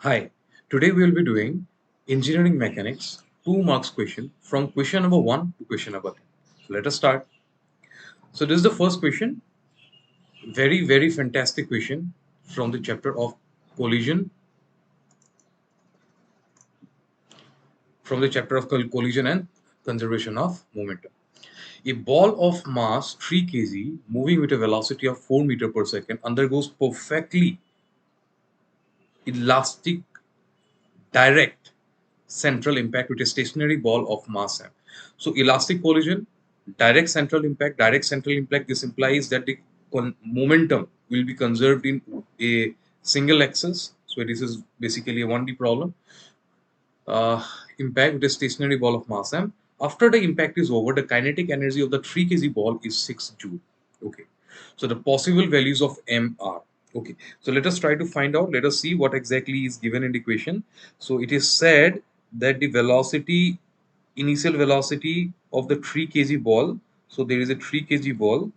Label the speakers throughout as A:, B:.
A: Hi, today we will be doing engineering mechanics 2 marks question from question number 1 to question number 10. So let us start. So this is the first question, very fantastic question from the chapter of collision, collision and conservation of momentum. A ball of mass 3 kg moving with a velocity of 4 meter per second undergoes perfectly elastic direct central impact with a stationary ball of mass m. So elastic collision, direct central impact. This implies that the momentum will be conserved in a single axis. So this is basically a 1D problem. Impact with a stationary ball of mass m. After the impact is over, the kinetic energy of the 3 kg ball is 6 joule. Okay. So the possible values of m are. Okay. So let us try to find out. Let us see what exactly is given in the equation. So it is said that the velocity, initial velocity of the 3 kg ball. So there is a 3 kg ball,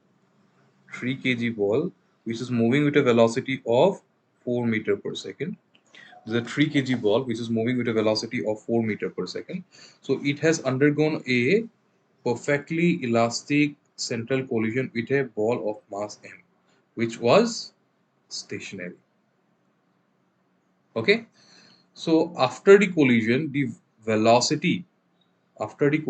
A: 3 kg ball, which is moving with a velocity of 4 meter per second. There's a 3 kg ball which is moving with a velocity of 4 meter per second. So it has undergone a perfectly elastic central collision with a ball of mass m, which was stationary. Okay. So after the collision, the velocity of the 3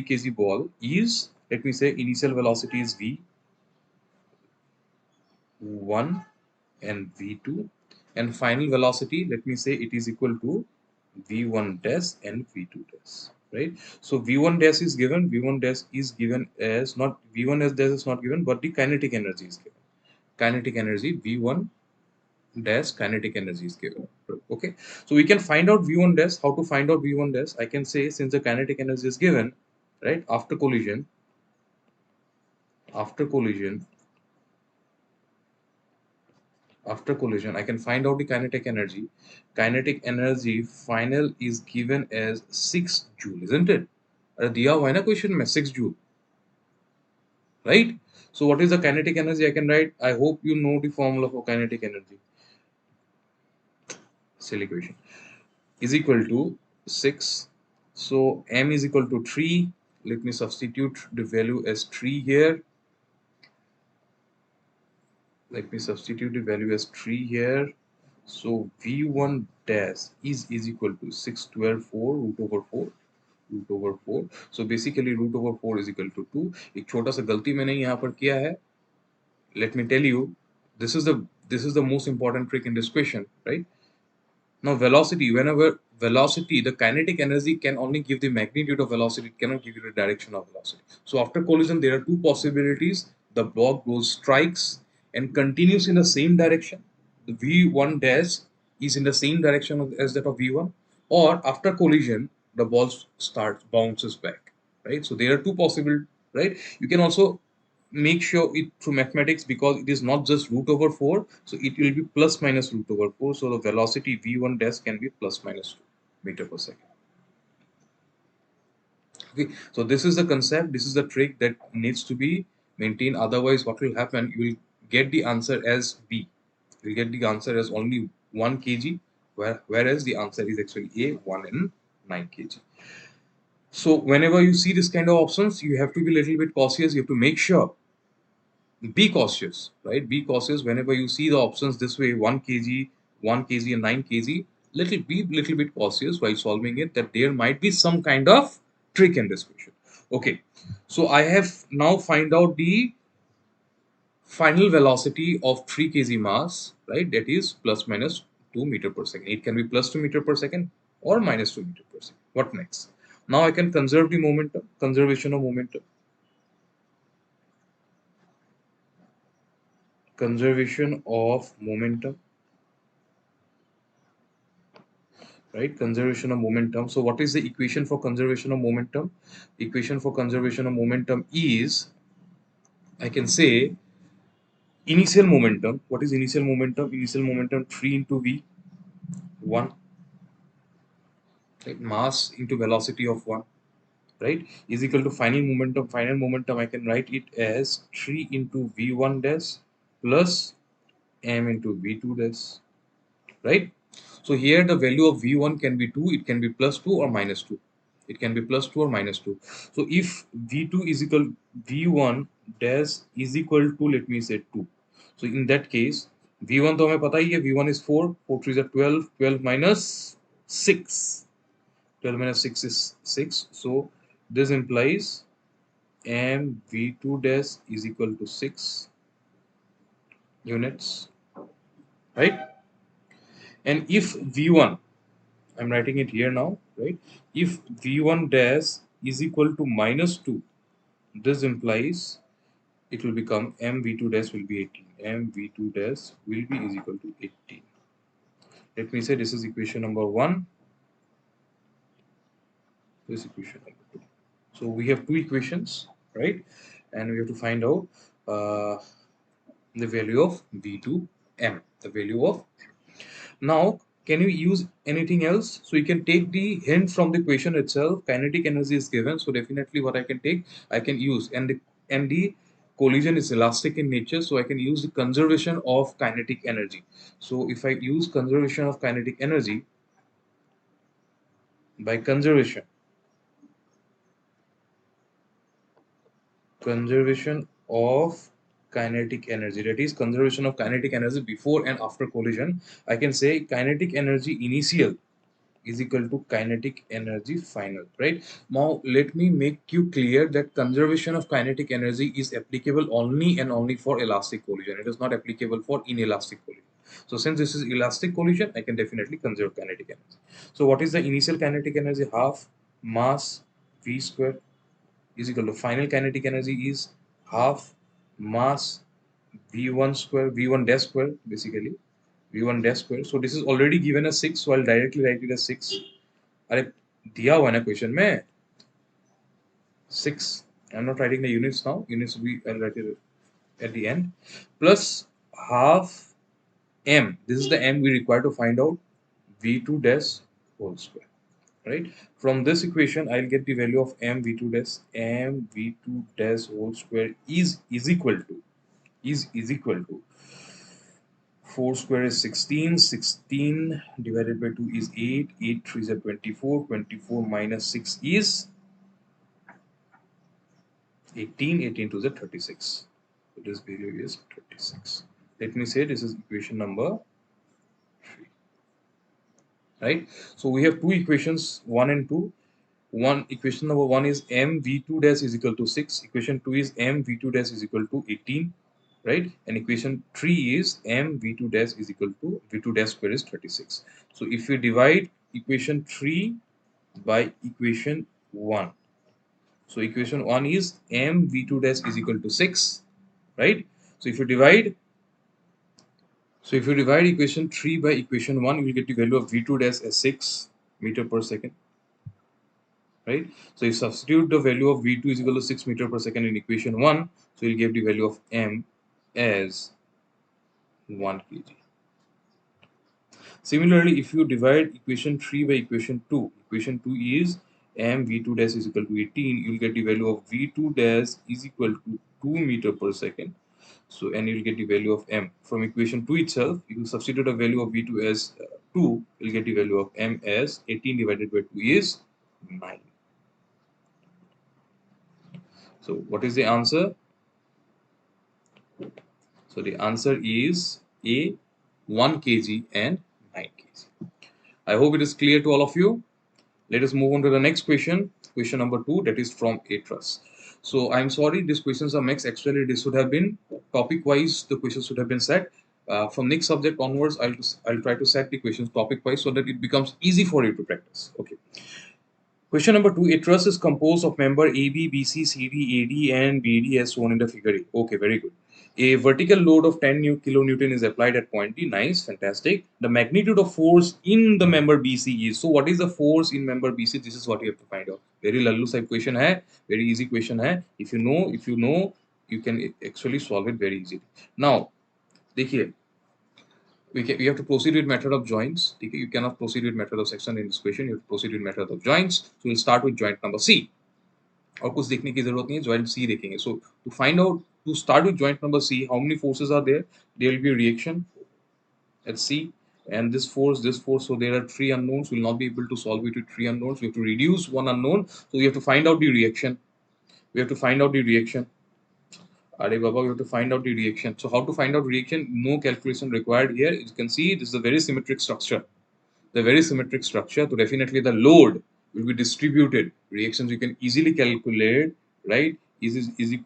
A: kg ball is, let me say, initial velocity is v1 and v2, and final velocity, let me say, it is equal to v1 dash and v2 dash, right? So v1 dash is given, as not v1 dash is not given, but the kinetic energy is given. Kinetic energy v1 dash, kinetic energy is given. Okay, so we can find out v1 dash. How to find out v1 dash? I can say, since the kinetic energy is given, right, after collision, after collision I can find out the kinetic energy. Kinetic energy final is given as 6 joule, isn't it? अरे दिया हुआ है ना question में 6 joule, right? So what is the kinetic energy? I can write, I hope you know the formula for kinetic energy. Silly question. Is equal to 6. So m is equal to 3. Let me substitute the value as 3 here. So v1 dash is equal to 6 12 4 root over 4 root over 4. So basically root over 4 is equal to 2. एक छोटा सा गलती मैंने यहाँ पर किया है. Let me tell you, this is the most important trick in this question, right? Now velocity, the kinetic energy can only give the magnitude of velocity, it cannot give you the direction of velocity. So after collision, there are two possibilities. The ball goes strikes and continues in the same direction. The v1 dash is in the same direction as that of v1, or after collision, the ball bounces back, right? So there are two possible, right? You can also make sure it through mathematics, because it is not just root over 4, so it will be plus minus root over 4. So the velocity v1 dash can be plus minus 2 meter per second. Okay, so this is the concept, this is the trick that needs to be maintained. Otherwise, what will happen, you will get the answer as b, you will get the answer as only 1 kg, whereas the answer is actually a 1 and 9 kg. So whenever you see this kind of options, you have to be a little bit cautious. You have to make sure, be cautious, right? Be cautious whenever you see the options this way, 1 kg, 1 kg and 9 kg. Be little bit cautious while solving it, that there might be some kind of trick in this question. Okay, so I have now find out the final velocity of 3 kg mass, right? That is plus minus 2 meter per second. It can be plus 2 meter per second or minus 2 meter per second. What next? Now I can conserve the momentum, conservation of momentum. Conservation of momentum, right? Conservation of momentum. So what is the equation for conservation of momentum? Equation for conservation of momentum is, I can say, initial momentum. What is initial momentum? Initial momentum 3 into v, 1, right? Mass into velocity of 1, right, is equal to final momentum. Final momentum, I can write it as 3 into v1 dash plus m into v2 dash, right? So here the value of V1 can be 2, it can be plus 2 or minus 2. It can be plus 2 or minus 2. So if V2 is equal V1 dash is equal to, let me say 2. So in that case V1 तो हमें पता ही है, V1 is 4, 4 3 is 12, 12 minus 6. 12 minus 6 is 6. So this implies m V2 dash is equal to 6 units, right? And if V1, I'm writing it here now, right? If V1 dash is equal to minus 2, this implies it will become m V2 dash will be 18. M V2 dash will be is equal to 18. Let me say this is equation number 1. This equation number 2. So we have two equations, right? And we have to find out the value of V2m, the value of. Now, can you use anything else? So you can take the hint from the equation itself. Kinetic energy is given, so definitely what I can take, I can use, and the collision is elastic in nature, so I can use the conservation of kinetic energy. So if I use conservation of kinetic energy, by conservation of kinetic energy, that is conservation of kinetic energy before and after collision, I can say kinetic energy initial is equal to kinetic energy final, right? Now let me make you clear that conservation of kinetic energy is applicable only and only for elastic collision. It is not applicable for inelastic collision. So since this is elastic collision, I can definitely conserve kinetic energy. So what is the initial kinetic energy? Half mass v square is equal to final kinetic energy is half mass v1 square, v1 dash square, basically v1 dash square. So this is already given as 6, so I'll directly write it as 6. अरे दिया हुआ है ना question में 6. I'm not writing the units now. Units I'll write it at the end. Plus half m. This is the m we require to find out v2 dash whole square. Right? From this equation, I'll get the value of m v2 dash. M v2 dash whole square is equal to 4 square is 16, 16 divided by 2 is 8, 8 3 is 24, 24 minus 6 is 18, 18 to the 36. So this value is 36. Let me say this is equation number 3. Right? So we have two equations, 1 and 2. Equation number 1 is m v2 dash is equal to 6. Equation 2 is m v2 dash is equal to 18. Right? And equation 3 is m v2 dash is equal to v2 dash square is 36. So if we divide equation 3 by equation 1, so equation 1 is m v2 dash is equal to 6, right? So if you divide equation 3 by equation 1, you will get the value of v2 dash as 6 meter per second, right? So you substitute the value of v2 is equal to 6 meter per second in equation 1, so you'll get the value of m as 1 kg. Similarly, if you divide equation 3 by equation 2 is m v2 dash is equal to 18, you'll get the value of v2 dash is equal to 2 meter per second. So, and you'll get the value of m. From equation 2 itself, you substitute a value of v2 as 2, you'll get the value of m as 18 divided by 2 is 9. So, what is the answer? So, the answer is A, 1 kg and 9 kg. I hope it is clear to all of you. Let us move on to the next question. Question number 2, that is from a Truss. So I'm sorry, these questions are mixed. Actually, this should have been topic wise. The questions should have been set. From next subject onwards, I'll try to set the questions topic wise so that it becomes easy for you to practice. Okay. Question number 2, a truss is composed of member AB, BC, CD, AD and BD as shown in the figure A. Okay, very good. A vertical load of 10 kilonewton is applied at point D. Nice, fantastic. The magnitude of force in the member BC is. So what is the force in member BC? This is what you have to find out. Very lallu type question hai, very easy question hai. If you know, you can actually solve it very easily. Now, देखिए, we have to proceed with method of joints. You cannot proceed with method of section in this question. You have to proceed with method of joints. So we'll start with joint number C. और कुछ देखने की जरूरत नहीं है, joint C देखेंगे. So to find out, to start with joint number C, how many forces are there? There will be a reaction at C, and this force, this force. So there are three unknowns. We'll not be able to solve it with three unknowns. We have to reduce one unknown. So we have to find out the reaction. We have to find out the reaction. Are Baba, we have to find out the reaction. So how to find out reaction? No calculation required here. You can see this is a very symmetric structure. The very symmetric structure. So definitely the load will be distributed. Reactions you can easily calculate, right? It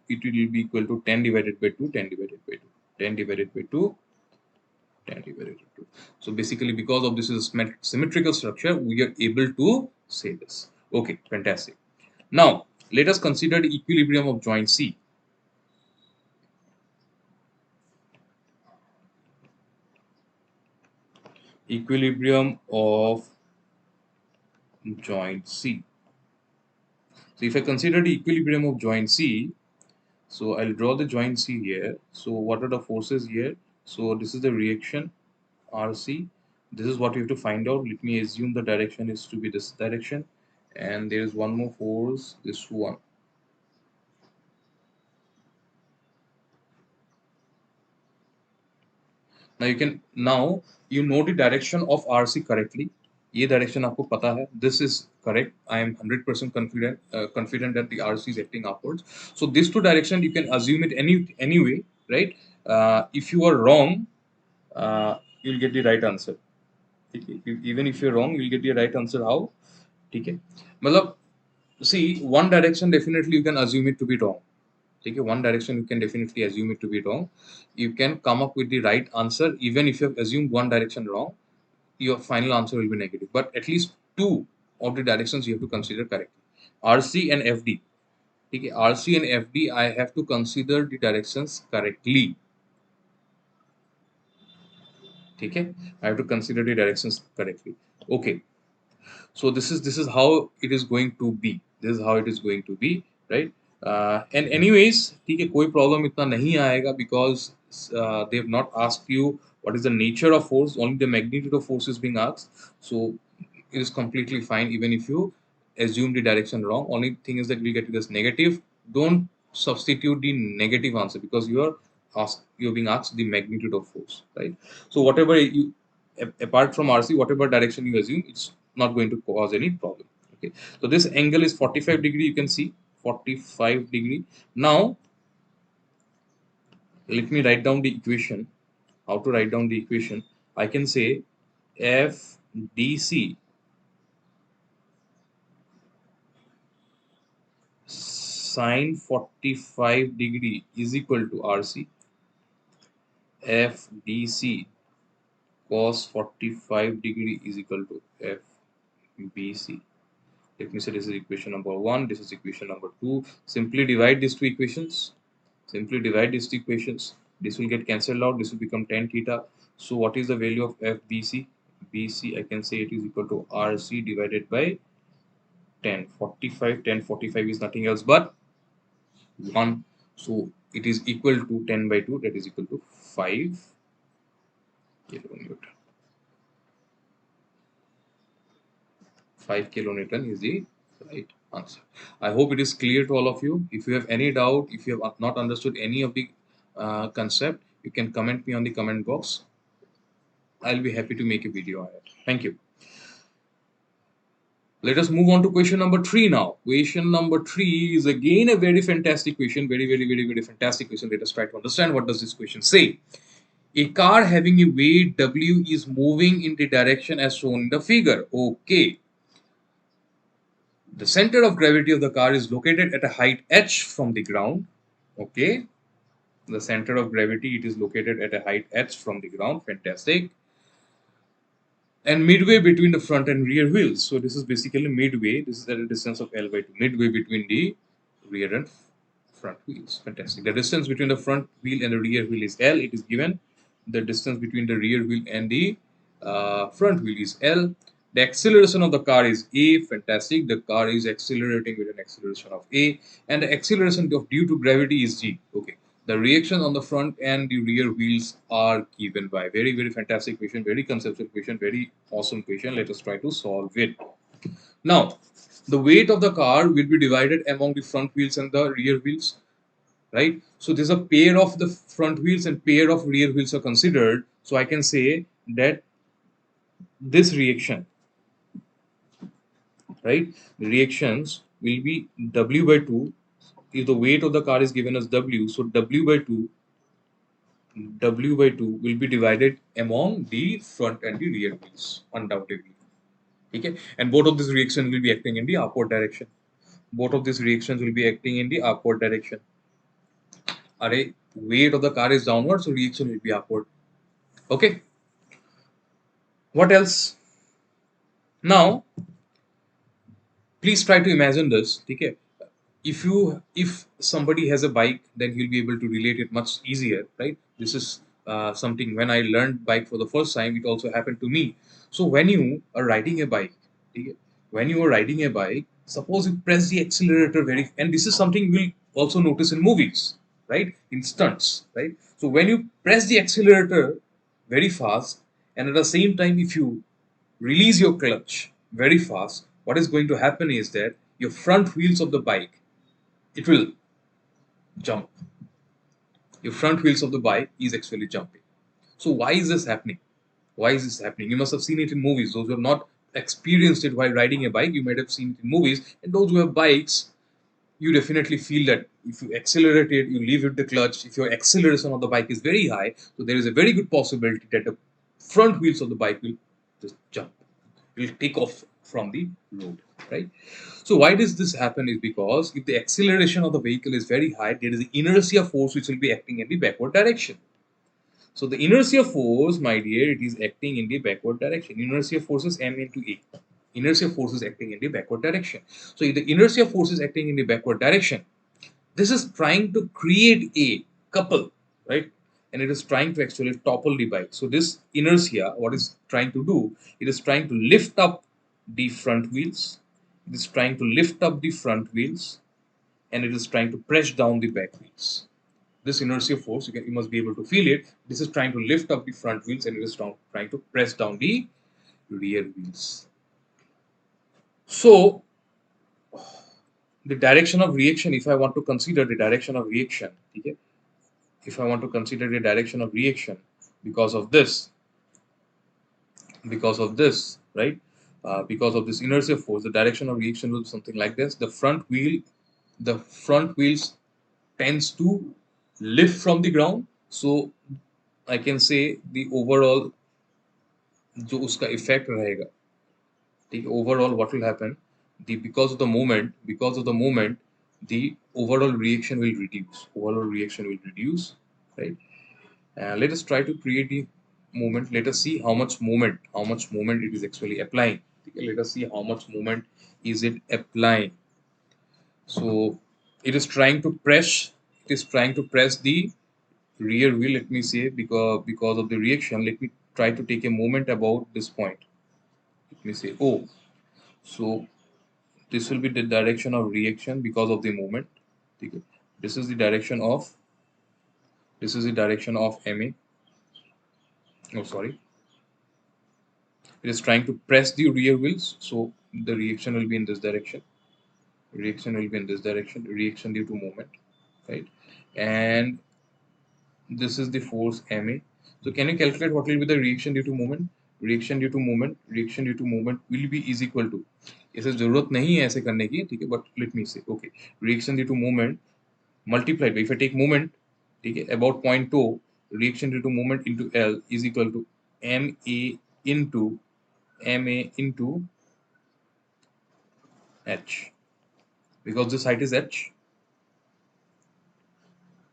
A: will be equal to 10 divided by 2, 10 divided by 2, 10 divided by 2, 10 divided by 2. So basically, because of this is a symmetrical structure, we are able to say this. Okay, fantastic. Now, let us consider the equilibrium of joint C. Equilibrium of joint C. So if I consider the equilibrium of joint C, so I'll draw the joint C here. So what are the forces here? So this is the reaction RC. This is what you have to find out. Let me assume the direction is to be this direction, and there is one more force, this one. Now you know the direction of RC correctly. ये direction आपको पता है. This is correct. I am 100% confident that the RC is acting upwards. So these two directions you can assume it any way, right? If you are wrong, you'll get the right answer. Even if you're wrong, you'll get the right answer. How? ठीक है. मतलब see, one direction definitely you can assume it to be wrong. Okay, one direction you can definitely assume it to be wrong. You can come up with the right answer even if you have assumed one direction wrong. Your final answer will be negative. But at least two of the directions you have to consider correctly. RC and FD. Okay, RC and FD, I have to consider the directions correctly. Okay, I have to consider the directions correctly. Okay. So this is how it is going to be. This is how it is going to be, right? And anyways, ठीक है, कोई problem इतना नहीं आएगा because they have not asked you what is the nature of force. Only the magnitude of force is being asked. So it is completely fine even if you assume the direction wrong. Only thing is that we get this negative. Don't substitute the negative answer because you're being asked the magnitude of force, right? So whatever you apart from RC, whatever direction you assume, it's not going to cause any problem. Okay, so this angle is 45 degree. You can see 45 degree. Now let me write down the equation. How to write down the equation? I can say FDC sine 45 degree is equal to RC. FDC cos 45 degree is equal to FBC. Let me say this is equation number 1, this is equation number 2. Simply divide these two equations. Simply divide these two equations. This will get cancelled out. This will become tan theta. So what is the value of FBC? BC, I can say it is equal to RC divided by 10. 45. 10, 45 is nothing else but 1. So it is equal to 10 by 2. That is equal to 5 kilonewton. 5 kilonewton is the right answer. I hope it is clear to all of you. If you have any doubt, if you have not understood any of the concept, you can comment me on the comment box. I'll be happy to make a video on it. Thank you. Let us move on to question number 3 now. Question number 3 is again a very fantastic question. Very fantastic question. Let us try to understand what does this question say. A car having a weight W is moving in the direction as shown in the figure. Okay. The center of gravity of the car is located at a height h from the ground. Okay. The center of gravity, it is located at a height h from the ground. Fantastic. And midway between the front and rear wheels. So this is basically midway. This is at a distance of L by 2. Midway between the rear and front wheels. Fantastic. The distance between the front wheel and the rear wheel is L. It is given. The distance between the rear wheel and the front wheel is L. The acceleration of the car is A. Fantastic. The car is accelerating with an acceleration of A. And the acceleration due to gravity is G. Okay. The reaction on the front and the rear wheels are given by. Very fantastic question. Very conceptual question. Very awesome question. Let us try to solve it. Now, the weight of the car will be divided among the front wheels and the rear wheels, right? So there's a pair of the front wheels and pair of rear wheels are considered. So I can say that this reaction, right? The reactions will be W by 2. If the weight of the car is given as W, so W by 2 will be divided among the front and the rear wheels, undoubtedly. Okay? And both of these reactions will be acting in the upward direction. Both of these reactions will be acting in the upward direction. Array, weight of the car is downward, so reaction will be upward. Okay? What else? Now, please try to imagine this. Okay? If somebody has a bike, then he'll be able to relate it much easier, right? This is something when I learned bike for the first time, it also happened to me. So when you are riding a bike, okay, when you are riding a bike, suppose you press the accelerator very, and this is something we'll also notice in movies, right, in stunts, right? So when you press the accelerator very fast, and at the same time if you release your clutch very fast, what is going to happen is that your front wheels of the bike, it will jump. Your front wheels of the bike is actually jumping. So why is this happening? Why is this happening? You must have seen it in movies. Those who have not experienced it while riding a bike, you might have seen it in movies. And those who have bikes, you definitely feel that if you accelerate it, you leave it the clutch. If your acceleration of the bike is very high, so there is a very good possibility that the front wheels of the bike will just jump. It will take off from the road, right? So why does this happen is because if the acceleration of the vehicle is very high, there is the inertia force which will be acting in the backward direction. So the inertia force, my dear, it is acting in the backward direction. Inertia force is M into A. Inertia force is acting in the backward direction. So if the inertia force is acting in the backward direction, this is trying to create a couple, right? And it is trying to actually topple the bike. So this inertia, what is trying to do, it is trying to lift up the front wheels. It is trying to lift up the front wheels, and it is trying to press down the back wheels. This inertia force, you must be able to feel it. This is trying to lift up the front wheels, and it is trying to press down the rear wheels. So the direction of reaction, if I want to consider the direction of reaction, okay, if I want to consider the direction of reaction because of this, right? Because of this inertia force, the direction of reaction will be something like this. The front wheels tends to lift from the ground. So I can say the overall जो उसका effect रहेगा, the overall what will happen, the because of the moment, the overall reaction will reduce. Right? Let us try to create the movement. Let us see how much movement it is actually applying. Okay, let us see how much movement is it applying. So it is trying to press. It is trying to press the rear wheel. Let me say because of the reaction. Let me try to take a moment about this point. Let me say oh. So this will be the direction of reaction because of the movement. Okay. This is the direction of MA. Oh, sorry. It is trying to press the rear wheels, so the reaction will be in this direction. Reaction will be in this direction. Reaction due to movement, right? And this is the force MA. So can you calculate what will be the reaction due to movement? Reaction due to movement will be is equal to. इसे जरूरत नहीं है ऐसे करने की, ठीक है? But let me say, okay, reaction due to movement multiplied by, if I take moment, ठीक है, about point 2, reaction due to movement into L is equal to MA into H, because this height is H,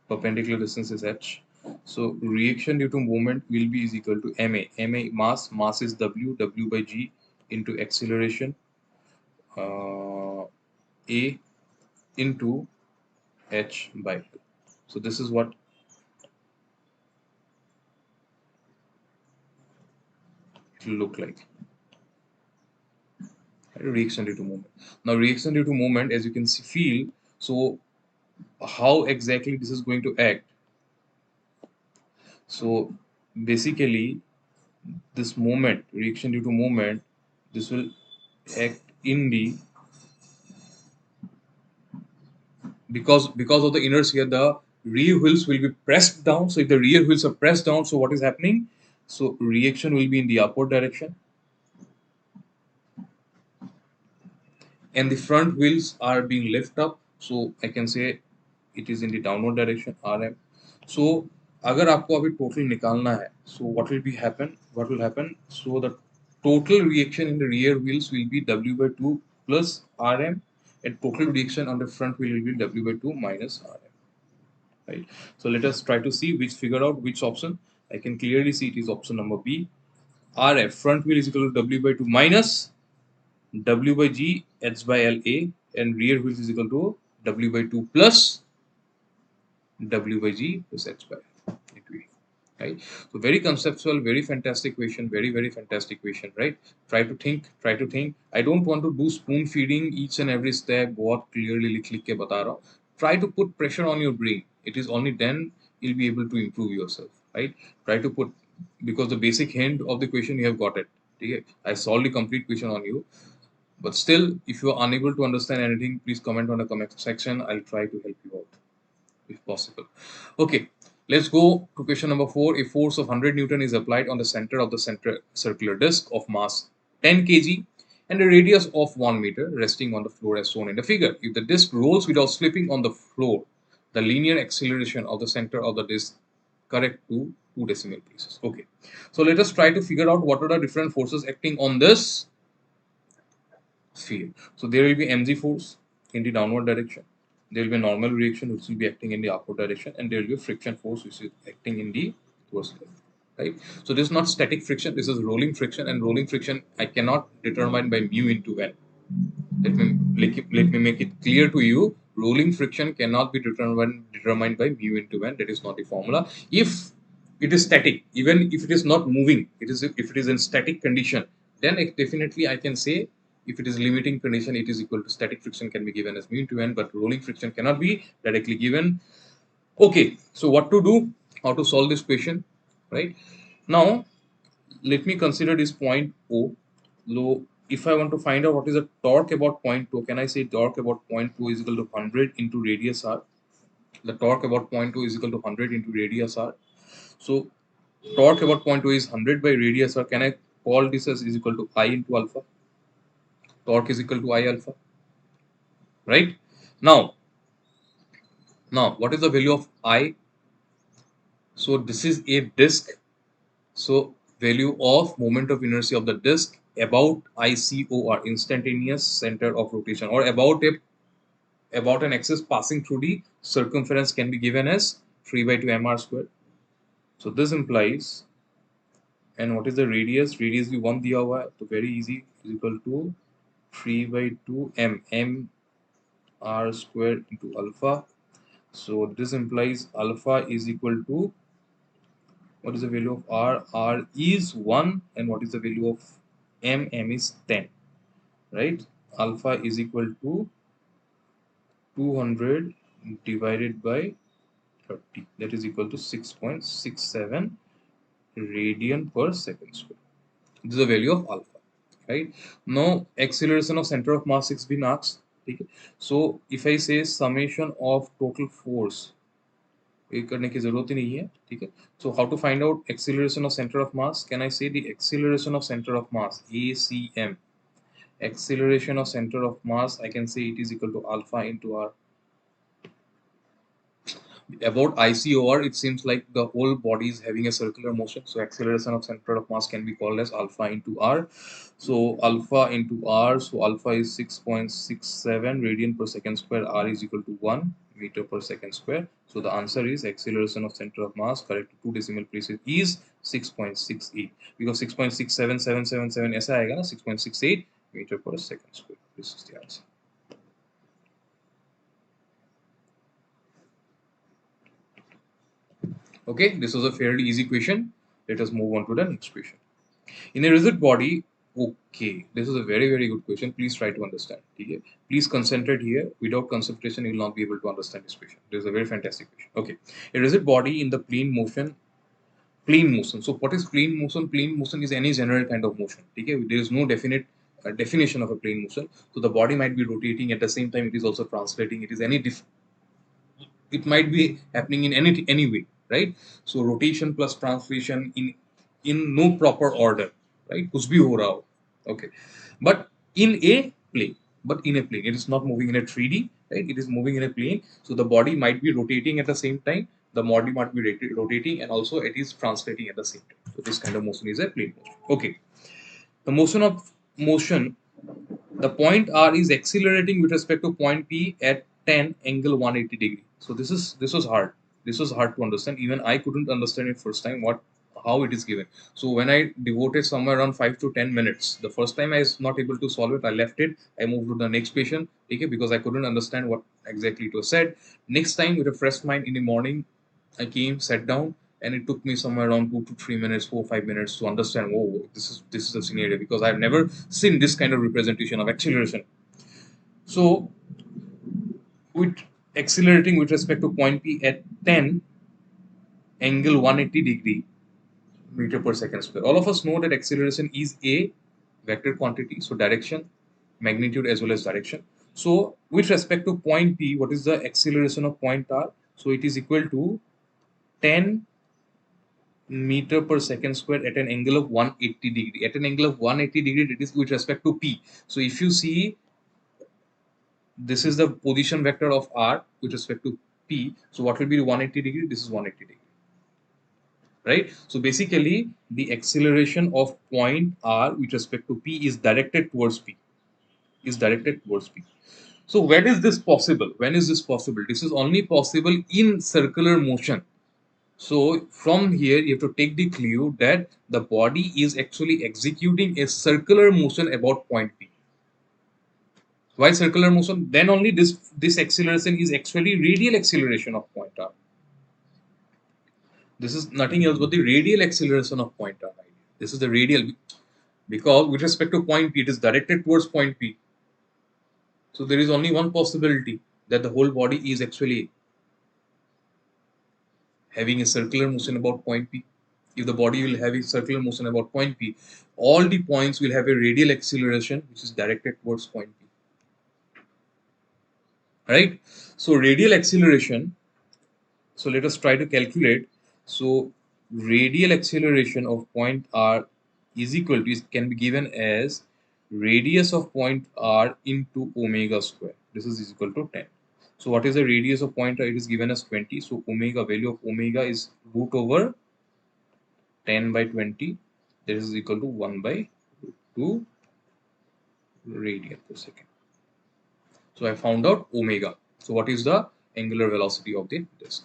A: perpendicular distance is H. So reaction due to movement will be is equal to MA. MA mass is W by G into acceleration, A into H by 2. So this is what it will look like. Reaction due to movement. Now reaction due to movement, as you can see, feel, so how exactly this is going to act. So basically this moment, reaction due to movement, this will act in the, because of the inertia, the rear wheels will be pressed down. So if the rear wheels are pressed down, so what is happening? So reaction will be in the upward direction. and the front wheels are being lifted up, so I can say it is in the downward direction RM. So अगर आपको अभी total निकालना है, so what will happen, so the total reaction in the rear wheels will be W by 2 plus RM, and total reaction on the front wheel will be W by 2 minus RM, right? So let us try to see which figure out which option. I can clearly see it is option number B. RF front wheel is equal to W by 2 minus W by G H by LA, and rear wheels is equal to W by 2 plus W by G plus H by into E. Right? So very conceptual, very fantastic question, very fantastic question, right? Try to think, try to think. I don't want to do spoon feeding each and every step. बहुत clearly लिख के बता रहा हूँ. Try to put pressure on your brain. It is only then you'll be able to improve yourself, right? Try to put, because the basic hint of the question you have got it. Okay? I solved the complete question on you. But still, if you are unable to understand anything, please comment on the comment section. I'll try to help you out if possible. Okay, let's go to question number 4. A force of 100 Newton is applied on the center of the circular disc of mass 10 kg and a radius of 1 meter resting on the floor as shown in the figure. If the disc rolls without slipping on the floor, the linear acceleration of the center of the disc correct to 2 decimal places. Okay, so let us try to figure out what are the different forces acting on this sphere. So there will be mg force in the downward direction. There will be a normal reaction which will be acting in the upward direction, and there will be a friction force which is acting in the towards left. Right. So this is not static friction. This is rolling friction, and rolling friction I cannot determine by mu into n. Let me make it clear to you. Rolling friction cannot be determined by mu into n. That is not the formula. If it is static, even if it is not moving, if it is in static condition, then definitely I can say if it is limiting condition, it is equal to static friction can be given as mu into n, but rolling friction cannot be directly given. Okay, so what to do? How to solve this question? Right now, let me consider this point O. So if I want to find out what is the torque about point O, can I say torque about point O is equal to 100 into radius r? The torque about point O is equal to 100 into radius r. So torque about point O is 100 by radius r. Can I call this as is equal to I into alpha? Torque is equal to I alpha, right? Now, what is the value of I? So this is a disk. So value of moment of inertia of the disk about ICOR, instantaneous center of rotation, or about an axis passing through the circumference can be given as 3 by 2 mr squared. So this implies, and what is the radius? Radius भी 1 दिया हुआ है, तो very easy, is equal to 3 by 2 m r squared into alpha. So this implies alpha is equal to, what is the value of r? R is 1, and what is the value of m? M is 10, right? Alpha is equal to 200 divided by 30, that is equal to 6.67 radian per second square. This is the value of alpha, right? Now acceleration of center of mass is been asked. Okay? So if I say summation of total force, ये करने की जरूरत ही नहीं है, ठीक है? So how to find out acceleration of center of mass? Can I say the acceleration of center of mass, ACM? Acceleration of center of mass, I can say it is equal to alpha into r. About ICOR, it seems like the whole body is having a circular motion. So acceleration of center of mass can be called as alpha into r. So alpha into r, so alpha is 6.67 radian per second square, r is equal to 1 meter per second square. So the answer is acceleration of center of mass correct to 2 decimal places is 6.68, because 6.67777 ऐसा आएगा ना, 6.68 meter per second square. This is the answer. Okay, this was a fairly easy question. Let us move on to the next question. In a rigid body, okay, this is a very good question. Please try to understand. Okay? Please concentrate here. Without concentration, you will not be able to understand this question. This is a very fantastic question. Okay, a rigid body in the plane motion. Plane motion. So what is plane motion? Plane motion is any general kind of motion. Okay? There is no definite definition of a plane motion. So the body might be rotating at the same time. It is also translating. It is any it might be happening in any way, right? So rotation plus translation in no proper order, right? कुछ भी हो रहा हो, okay, but in a plane. but in a plane. It is not moving in a 3D, right? It is moving in a plane. So the body might be rotating at the same time. The body might be rotating, and also it is translating at the same time. So this kind of motion is a plane motion. Okay. The motion, the point R is accelerating with respect to point P at 10 angle 180 degree. So this was hard. This was hard to understand. Even I couldn't understand it first time how it is given. So when I devoted somewhere around 5 to 10 minutes, the first time I was not able to solve it, I left it. I moved to the next patient, okay, because I couldn't understand what exactly it was said. Next time, with a fresh mind in the morning, I came, sat down, and it took me somewhere around 2 to 3 minutes, 4 5 minutes to understand. Oh, this is the scenario, because I've never seen this kind of representation of acceleration. So, with accelerating with respect to point P at 10 angle 180 degree meter per second square. All of us know that acceleration is a vector quantity, so direction, magnitude as well as direction. So, with respect to point P, what is the acceleration of point R? So, it is equal to 10 meter per second square at an angle of 180 degree. At an angle of 180 degree, it is with respect to P. So if you see, this is the position vector of R with respect to P. So what will be the 180 degree? This is 180 degree. Right? So basically, the acceleration of point R with respect to P is directed towards P. Is directed towards P. So when is this possible? When is this possible? This is only possible in circular motion. So from here, you have to take the clue that the body is actually executing a circular motion about point P. Why circular motion? Then only this acceleration is actually radial acceleration of point R. This is nothing else but the radial acceleration of point R. This is the radial, because with respect to point P, it is directed towards point P. So there is only one possibility, that the whole body is actually having a circular motion about point P. If the body will have a circular motion about point P, all the points will have a radial acceleration which is directed towards point P. Right? So radial acceleration, so let us try to calculate. So radial acceleration of point R is equal to, can be given as radius of point R into omega square. This is equal to 10. So what is the radius of point R? It is given as 20. So omega, value of omega is root over 10 by 20. This is equal to 1 by 2 radian per second. So I found out omega. So what is the angular velocity of the disk?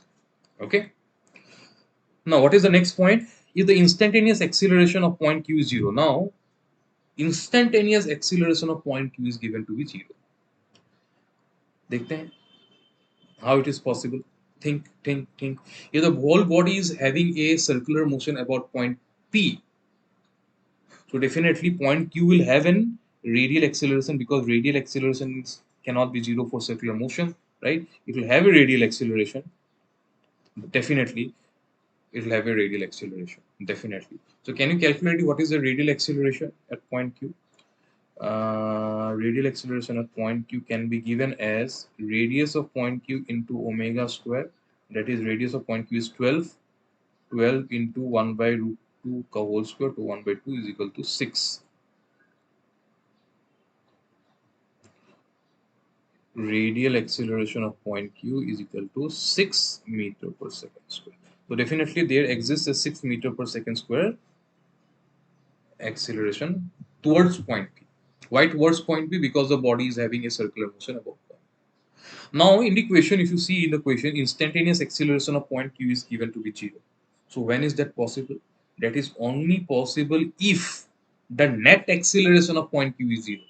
A: Okay. Now what is the next point? Is the instantaneous acceleration of point Q is 0. Now instantaneous acceleration of point Q is given to be 0. देखते हैं how it is possible. Think. If the whole body is having a circular motion about point P, so definitely point Q will have an radial acceleration, because radial acceleration cannot be 0 for circular motion, right? It will have a radial acceleration. Definitely, it will have a radial acceleration. Definitely. So can you calculate what is the radial acceleration at point Q? Radial acceleration at point Q can be given as radius of point Q into omega square. That is, radius of point Q is 12. 12 into 1 by root 2 ka whole square to 1 by 2 is equal to 6. Radial acceleration of point Q is equal to 6 meter per second square. So definitely there exists a 6 meter per second square acceleration towards point P. Why towards point P? Because the body is having a circular motion about point. Now in the equation, if you see in the equation, instantaneous acceleration of point Q is given to be 0. So when is that possible? That is only possible if the net acceleration of point Q is 0.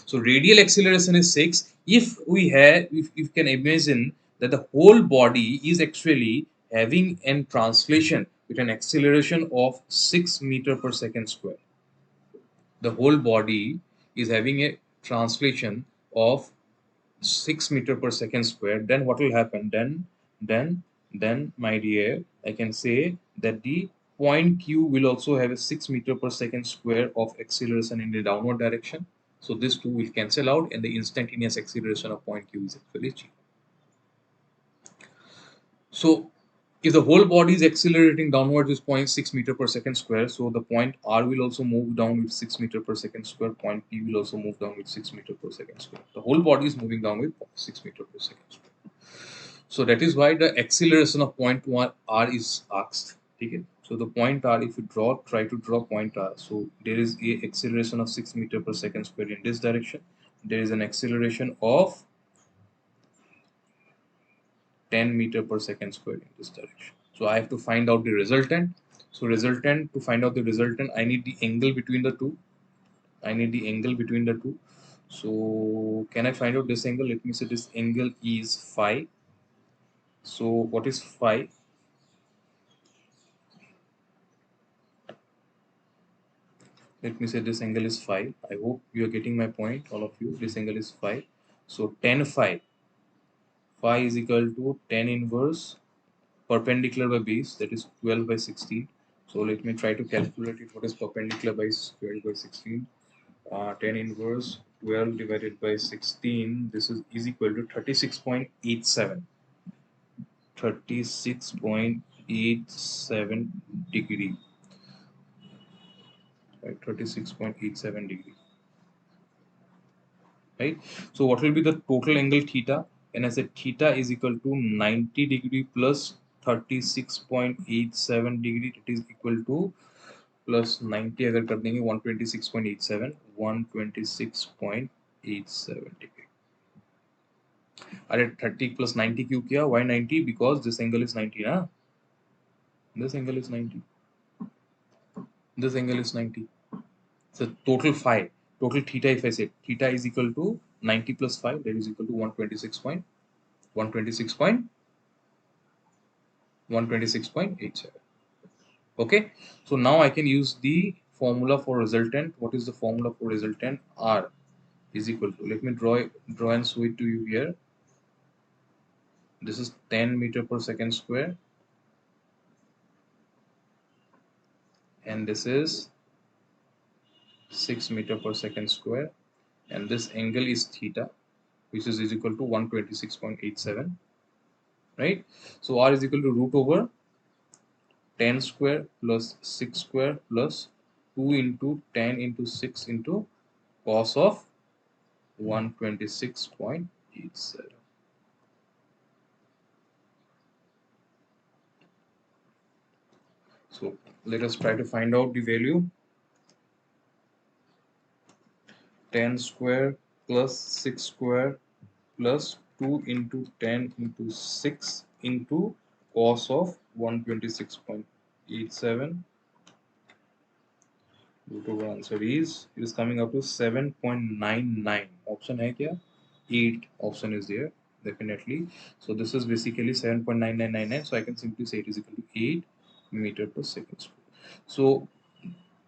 A: So radial acceleration is 6. If you can imagine that the whole body is actually having a translation with an acceleration of 6 meter per second square. The whole body is having a translation of 6 meter per second square. Then what will happen? Then my dear, I can say that the point Q will also have a 6 meter per second square of acceleration in the downward direction. So this two will cancel out, and the instantaneous acceleration of point Q is actually 0. So if the whole body is accelerating downwards with 0.6 meter per second square, so the point R will also move down with 6 meter per second square, point P will also move down with 6 meter per second square. The whole body is moving down with 6 meter per second square. So that is why the acceleration of point R is asked. Okay? So the point R, if you try to draw point R, so there is a acceleration of 6 meter per second square in this direction. There is an acceleration of 10 meter per second square in this direction. So I have to find out the resultant. So resultant, to find out the resultant, I need the angle between the two. I need the angle between the two. So can I find out this angle? Let me say this angle is phi. So what is phi? Let me say this angle is phi. I hope you are getting my point, all of you. This angle is phi. So tan phi. Phi is equal to tan inverse perpendicular by base, that is 12 by 16. So let me try to calculate it. What is perpendicular by 12 by 16? Tan inverse 12 divided by 16. This is equal to 36.87. 36.87 degree. Right, 36.87 degree. Right. So what will be the total angle theta? And I said theta is equal to 90 degree plus 36.87 degree. It is equal to plus 90 अगर कर देंगे 126.87 126.87 degree. अरे 30 plus 90 क्यों किया? Why 90? Because this angle is 90 ना? This angle is 90. This angle is 90. So total phi, total theta, if I say theta is equal to 90 plus phi, that is equal to 126.87. Okay, so now I can use the formula for resultant. What is the formula for resultant? R is equal to, let me draw and show it to you here. This is 10 meter per second square, and this is 6 meter per second square, and this angle is theta, which is equal to 126.87, right? So R is equal to root over 10 square plus 6 square plus 2 into 10 into 6 into cos of 126.87. So let us try to find out the value. 10 square plus 6 square plus 2 into 10 into 6 into cos of 126.87. Root over answer is, it is coming up to 7.99. Option hai kya? 8 option is there, definitely. So this is basically 7.9999. So I can simply say it is equal to 8 meter per second square. So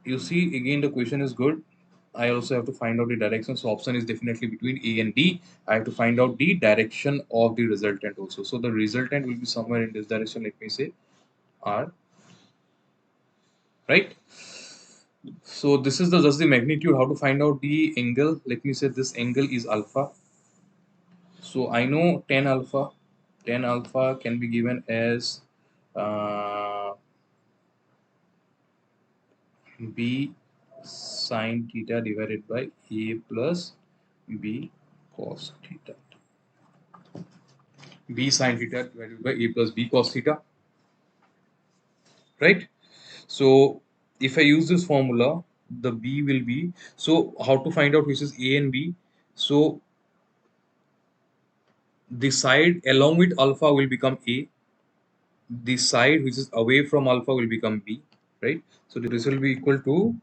A: you see, again, the question is good. I also have to find out the direction. So option is definitely between A and D. I have to find out the direction of the resultant also. So the resultant will be somewhere in this direction. Let me say R. Right. So this is just the magnitude. How to find out the angle? Let me say this angle is alpha. So I know tan alpha. Tan alpha can be given as B sine theta divided by A plus B cos theta. B sine theta divided by A plus B cos theta. Right? So if I use this formula, the B will be, so how to find out which is A and B? So the side along with alpha will become A, the side which is away from alpha will become B, right? So this will be equal to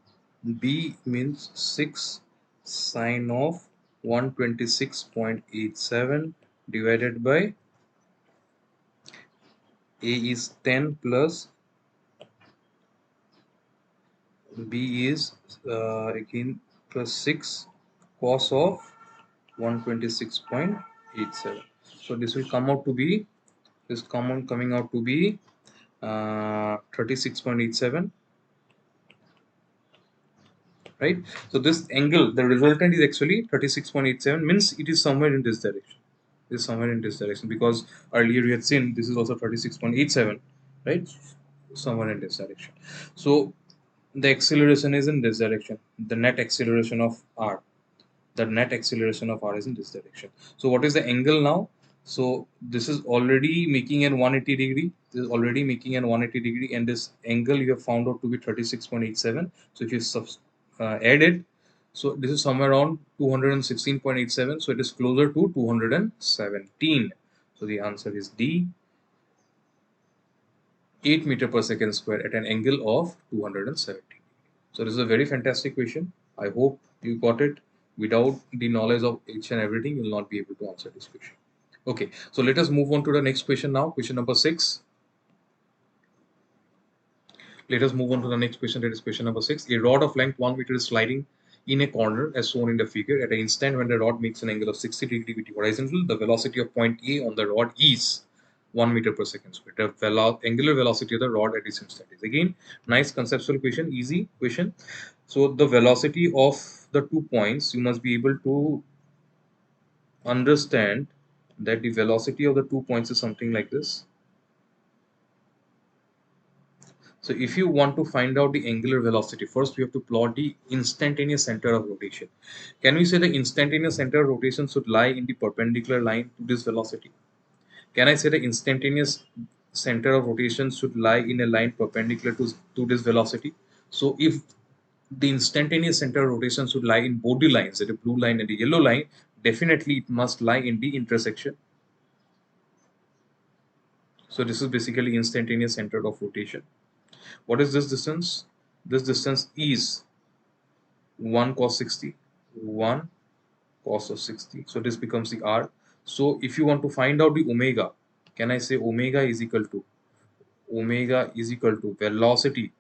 A: B means 6 sine of 126.87 divided by A is 10 plus B is again plus 6 cos of 126.87. So this will come out to be, coming out to be 36.87, right? So this angle, the resultant is actually 36.87, means it is somewhere in this direction. It is somewhere in this direction, because earlier we had seen this is also 36.87. right? Somewhere in this direction. So the acceleration is in this direction. The net acceleration of r. The net acceleration of r is in this direction. So what is the angle now? So this is already making an 180 degree. This is already making an 180 degree, and this angle you have found out to be 36.87. So if you add it, so this is somewhere around 216.87. So it is closer to 217. So the answer is D, 8 meter per second square at an angle of 270. So this is a very fantastic question. I hope you got it. Without the knowledge of each and everything, you will not be able to answer this question. Okay, so let us move on to the next question now. Question number 6. Let us move on to the next question. That is question number 6. A rod of length 1 meter is sliding in a corner as shown in the figure. At an instant when the rod makes an angle of 60 degree with the horizontal, the velocity of point A on the rod is 1 meter per second square. The angular velocity of the rod at this instant is, again, nice conceptual question, easy question. So the velocity of the 2 points, you must be able to understand that the velocity of the 2 points is something like this. So if you want to find out the angular velocity, first we have to plot the instantaneous center of rotation. Can we say the instantaneous center of rotation should lie in the perpendicular line to this velocity? Can I say the instantaneous center of rotation should lie in a line perpendicular to this velocity? So if the instantaneous center of rotation should lie in both the lines, the blue line and the yellow line, definitely it must lie in the intersection. So this is basically instantaneous center of rotation. What is this distance? This distance is 1 cos 60, 1 cos of 60. So this becomes the r. So if you want to find out the omega, can I say omega is equal to velocity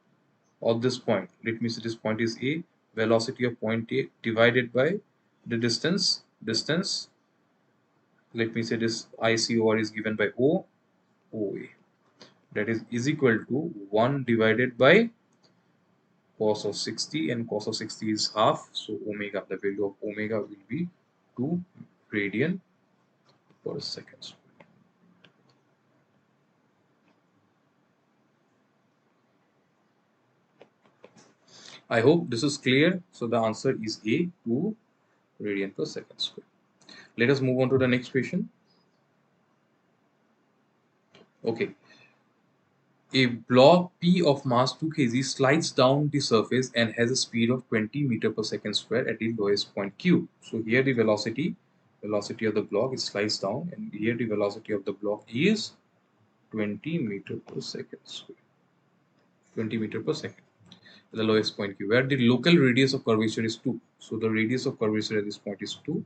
A: of this point? Let me say this point is A, velocity of point A divided by the distance. Let me say this ICOR is given by OA. That is equal to 1 divided by cos of 60, and cos of 60 is half. So omega, the value of omega will be 2 radian per second. I hope this is clear. So the answer is A, 2 radian per second square. Let us move on to the next question. Okay. A block P of mass 2 kg slides down the surface and has a speed of 20 meter per second square at the lowest point Q. So here the velocity of the block is slides down, and here the velocity of the block is 20 meter per second square. 20 meter per second. The lowest point Q, where the local radius of curvature is 2. So the radius of curvature at this point is 2,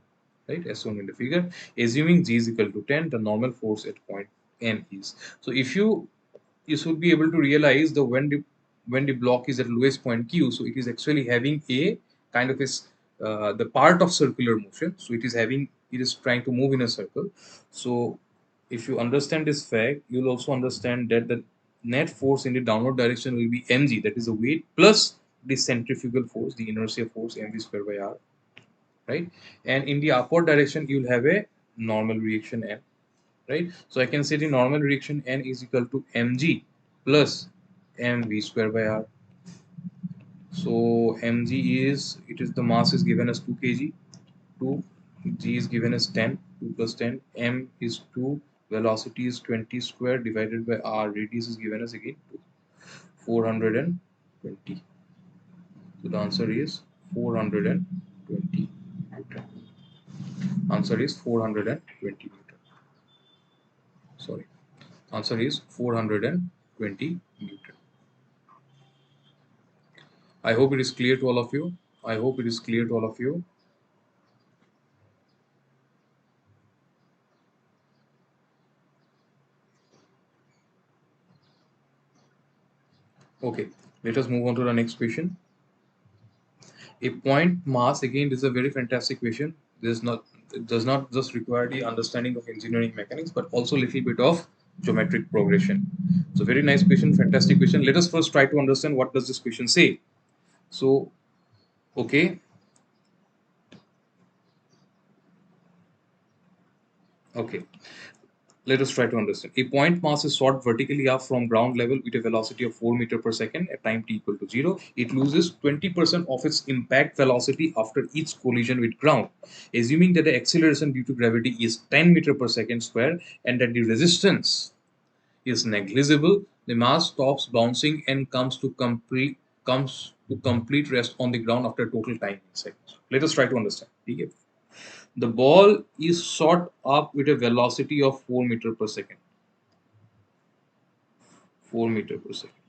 A: right, as shown in the figure. Assuming G is equal to 10, the normal force at point N is. So if you should be able to realize the when the block is at lowest point Q, so it is actually having a kind of the part of circular motion. So it is trying to move in a circle. So if you understand this fact, you'll also understand that the net force in the downward direction will be mg, that is the weight, plus the centrifugal force, the inertia force, mv square by r, right? And in the upward direction, you'll have a normal reaction n, right? So I can say the normal reaction n is equal to mg plus mv square by r. So mg is the mass is given as 2 kg, 2, g is given as 10, 2 plus 10, m is 2, velocity is 20 square divided by r, radius is given as again 2, 420. So the answer is 420 Newton. Answer is 420 Newton. Sorry. Answer is 420 Newton. I hope it is clear to all of you. I hope it is clear to all of you. Okay, let us move on to the next question. A point mass, again, this is a very fantastic question. It does not just require the understanding of engineering mechanics, but also a little bit of geometric progression. So very nice question, fantastic question. Let us first try to understand what does this question say. So, okay. Okay. Let us try to understand. A point mass is shot vertically up from ground level with a velocity of 4 meters per second at time t equal to 0. It loses 20% of its impact velocity after each collision with ground. Assuming that the acceleration due to gravity is 10 meters per second square and that the resistance is negligible, the mass stops bouncing and comes to complete rest on the ground after total time in seconds. Let us try to understand. Okay? The ball is shot up with a velocity of 4 meters per second. 4 meters per second.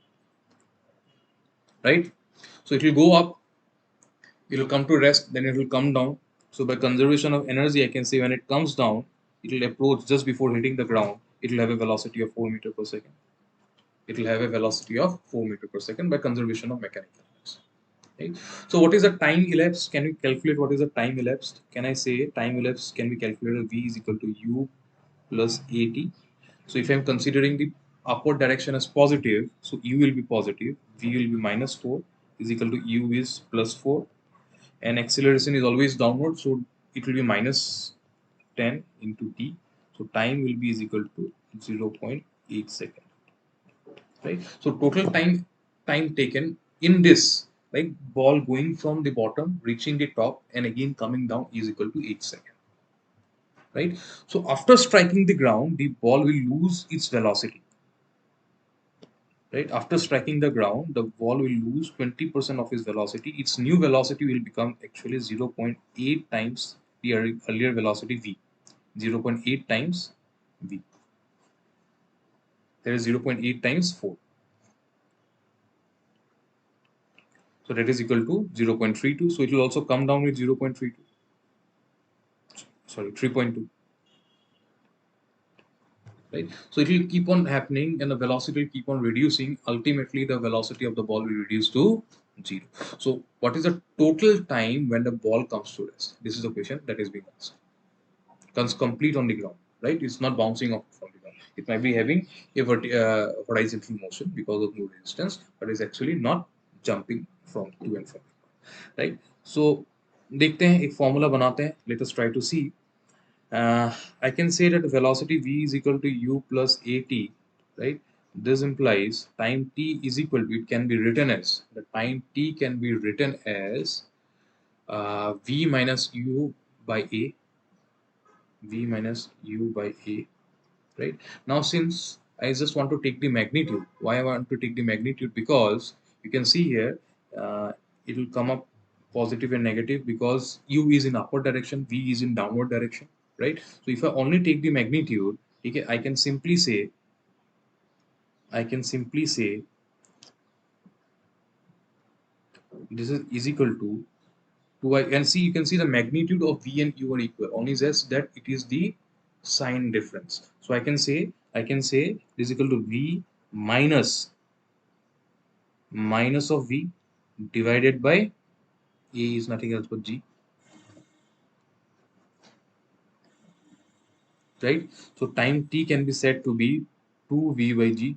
A: Right? So it will go up, it will come to rest, then it will come down. So by conservation of energy, I can say when it comes down, it will approach just before hitting the ground. It will have a velocity of 4 meters per second. It will have a velocity of 4 meters per second by conservation of mechanical energy. Right? So what is the time elapsed? Can we calculate what is the time elapsed? Can I say time elapsed can be calculated v is equal to u plus at. So if I am considering the upward direction as positive, so u will be positive, v will be minus 4 is equal to u is plus 4, and acceleration is always downward, so it will be minus 10 into t. So time will be is equal to 0.8 second. Right? So total time taken in this, like ball going from the bottom reaching the top and again coming down is equal to 8 seconds. Right? So after striking the ground, the ball will lose its velocity. Right? After striking the ground, the ball will lose 20% of its velocity. Its new velocity will become actually 0.8 times the earlier velocity v. 0.8 times v. There is 0.8 times 4. So that is equal to 0.32. So it will also come down with 0.32. Sorry, 3.2. Right? So it will keep on happening and the velocity will keep on reducing. Ultimately, the velocity of the ball will reduce to 0. So what is the total time when the ball comes to rest? This is the question that is being asked. Comes complete on the ground, right? It's not bouncing off from the ground. It might be having a horizontal motion because of no resistance, but it's actually not jumping from to and from. Right? So देखते हैं एक formula बनाते हैं. Let us try to see. I can say that velocity v is equal to u plus at, right? This implies time t is equal to, it can be written as, the time t can be written as v minus u by a, v minus u by a, right? Now since I just want to take the magnitude, why I want to take the magnitude? Because you can see here, it will come up positive and negative because u is in upward direction, v is in downward direction, right? So if I only take the magnitude, I can simply say, this is equal to 2I, and see, you can see the magnitude of v and u are equal, only just that it is the sign difference. So I can say this is equal to v minus of v divided by a is nothing else but g, right? So time t can be said to be 2v by g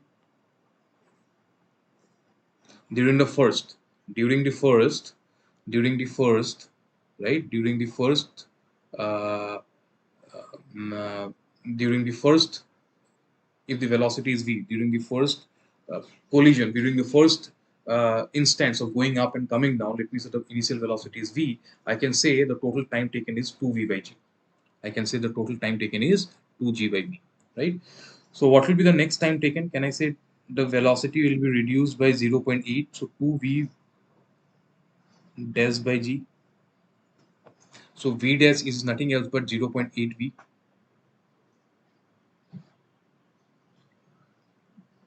A: during the first, during the first, during the first, right? Uh, uh, During the first, if the velocity is v, during the first collision, during the first instance of going up and coming down, let me say the initial velocity is v, I can say the total time taken is 2v by g. I can say the total time taken is 2g by v, right? So what will be the next time taken? Can I say the velocity will be reduced by 0.8, so 2v dash by g. So v dash is nothing else but 0.8 v,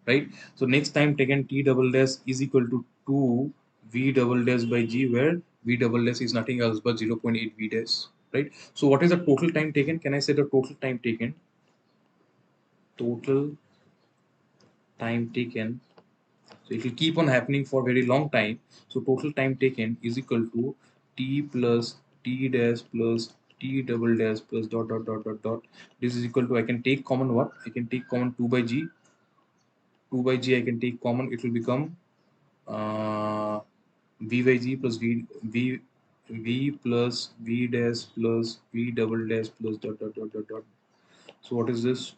A: right? So next time taken t double dash is equal to 2 v double dash by g, where v double dash is nothing else but 0.8 v dash, right? So what is the total time taken? Can I say the total time taken? Total time taken. So it will keep on happening for a very long time. So total time taken is equal to t plus t dash plus t double dash plus dot dot dot dot dot. This is equal to, I can take common what? I can take common 2 by g. 2 by g I can take common. It will become v by g plus v plus v dash plus v double dash plus dot dot dot dot dot. So what is this?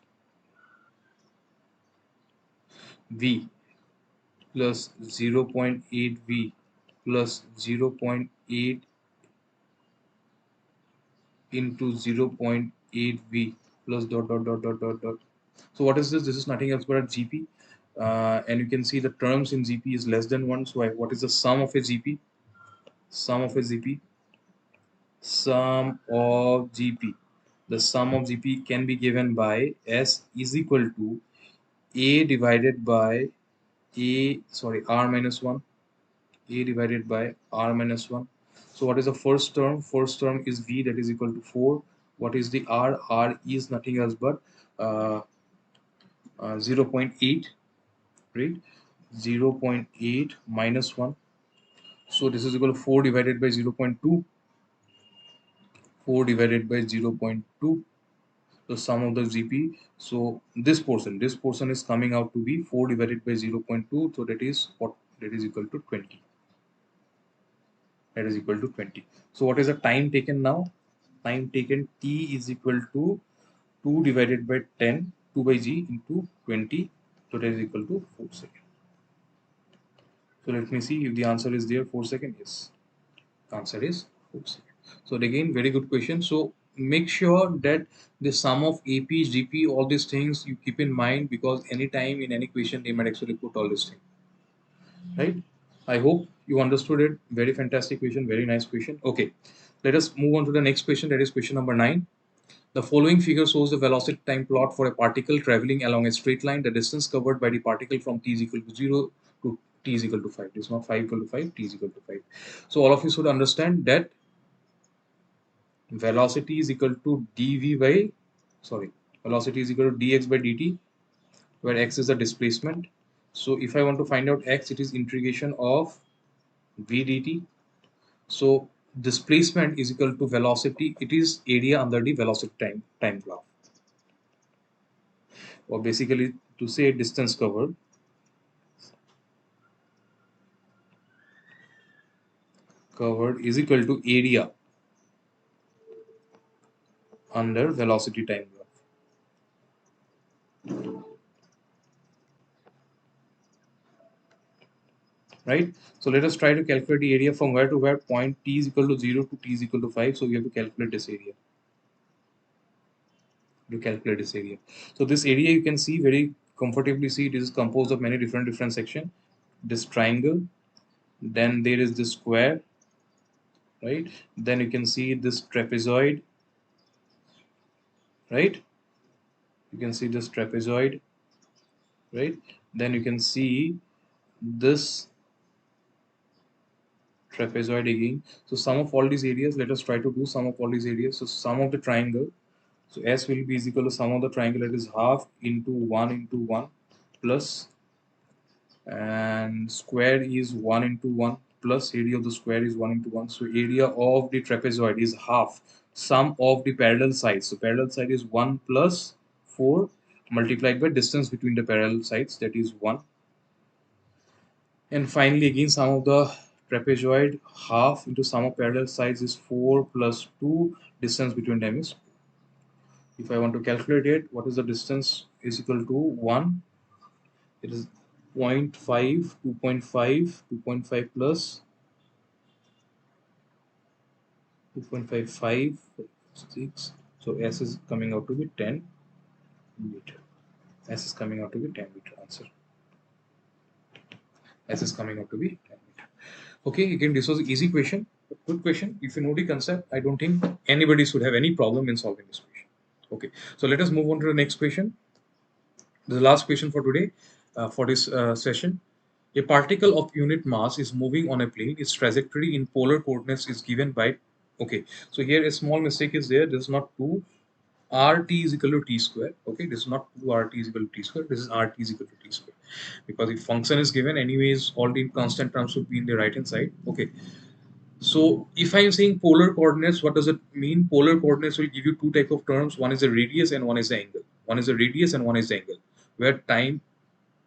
A: v plus 0.8 v plus 0.8 into 0.8 v plus dot dot dot dot dot dot. So what is this? This is nothing else but a GP. And you can see the terms in GP is less than 1. So what is the sum of a GP? Sum of a GP. Sum of GP. The sum of GP can be given by S is equal to A divided by R minus 1. A divided by R minus 1. So what is the first term? First term is V, that is equal to 4. What is the R? R is nothing else but 0.8, right? 0.8 minus 1. So this is equal to 4 divided by 0.2. 4 divided by 0.2. The sum of the GP. So this portion is coming out to be 4 divided by 0.2. So that is what? That is equal to 20. That is equal to 20. So what is the time taken now? Time taken T is equal to 2 divided by 10, 2 by G into 20. So that is equal to 4 seconds. So let me see if the answer is there. 4 seconds. Yes. The answer is 4 seconds. So again, very good question. So make sure that the sum of AP, GP, all these things you keep in mind, because anytime in any question they might actually put all these things. Right? I hope you understood it. Very fantastic question. Very nice question. Okay. Let us move on to the next question. That is question number 9. The following figure shows the velocity time plot for a particle traveling along a straight line. The distance covered by the particle from t is equal to 0 to t is equal to 5. It is not 5 equal to 5, t is equal to 5. So all of you should understand that velocity is equal to velocity is equal to dx by dt, where x is the displacement. So if I want to find out x, it is integration of v dt. So displacement is equal to velocity. It is area under the velocity time graph. Or basically to say distance covered is equal to area under velocity time graph. Right? So let us try to calculate the area from where to where. Point t is equal to 0 to t is equal to 5. So we have to calculate this area. So this area you can see very comfortably see it is composed of many different sections. This triangle, then there is this square, right? Then you can see this trapezoid, right? You can see this trapezoid, right? Then you can see this trapezoid again. So sum of all these areas, let us try to do sum of all these areas. So sum of the triangle, so S will be is equal to sum of the triangle, that is half into 1 plus, and square is 1 into 1 plus area of the square is 1 into 1. So area of the trapezoid is half sum of the parallel sides. So parallel side is 1 plus 4 multiplied by distance between the parallel sides, that is 1. And finally again sum of the trapezoid, half into sum of parallel sides is 4 plus 2, distance between them is, if I want to calculate it, what is the distance is equal to 1. It is 0.5, 2.5, 2.5 plus 2.556. So S is coming out to be 10 meter. S is coming out to be 10 meter answer. S is coming out to be 10 meter. Okay, again, this was an easy question. Good question. If you know the concept, I don't think anybody should have any problem in solving this question. Okay, so let us move on to the next question. The last question for today, for this session. A particle of unit mass is moving on a plane. Its trajectory in polar coordinates is given by. Okay, so here a small mistake is there. This is not 2 RT is equal to t square. Okay, this is not 2 RT is equal to t square. This is RT is equal to t square. Because if function is given, anyways, all the constant terms should be in the right hand side. Okay, so if I am saying polar coordinates, what does it mean? Polar coordinates will give you two type of terms. One is the radius and one is the angle. One is the radius and one is the angle, where time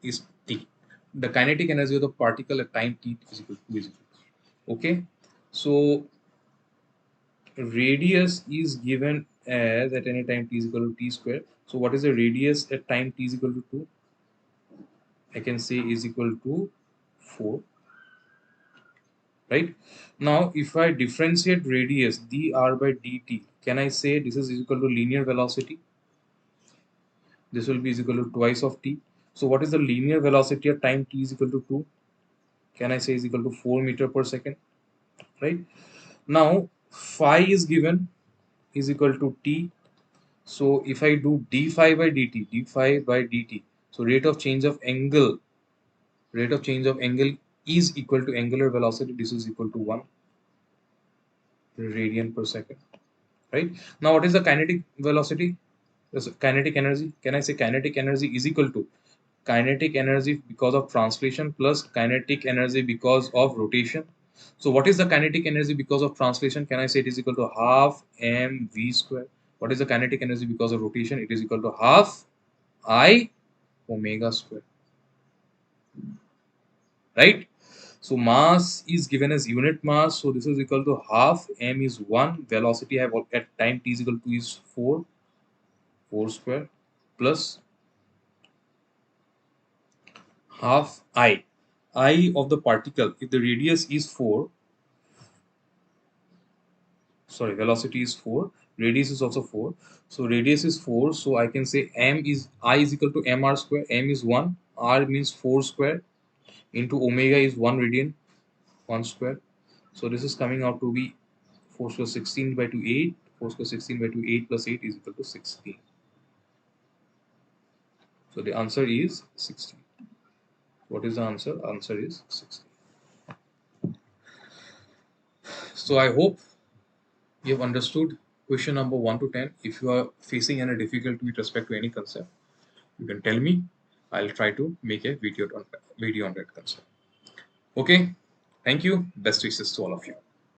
A: is t. The kinetic energy of the particle at time t is equal to 2 is equal to. Okay, so radius is given as at any time t is equal to t square. So what is the radius at time t is equal to 2? I can say is equal to 4. Right? Now, if I differentiate radius dr by dt, can I say this is equal to linear velocity? This will be is equal to twice of t. So what is the linear velocity at time t is equal to 2? Can I say is equal to 4 meter per second? Right? Now, phi is given is equal to t. So if I do d phi by dt, d phi by dt, so rate of change of angle is equal to angular velocity. This is equal to 1 radian per second. Right? Now, what is the kinetic velocity? Kinetic energy. Can I say kinetic energy is equal to kinetic energy because of translation plus kinetic energy because of rotation? So, what is the kinetic energy because of translation? Can I say it is equal to half mv square? What is the kinetic energy because of rotation? It is equal to half I omega square. Right? So mass is given as unit mass. So this is equal to half m is 1. Velocity I have at time t is equal to is 4 square plus half I of the particle. If the radius is 4, sorry, velocity is 4, radius is also 4. So radius is 4. So I can say I is equal to mr square. M is 1. R means 4 square into omega is 1 radian, 1 square. So this is coming out to be 4 square 16 by 2 8. 4 square 16 by 2 8 plus 8 is equal to 16. So the answer is 16. What is the answer? Answer is 16. So I hope you have understood question number 1 to 10. If you are facing any difficulty with respect to any concept, you can tell me. I'll try to make a video on that concept. Okay. Thank you. Best wishes to all of you.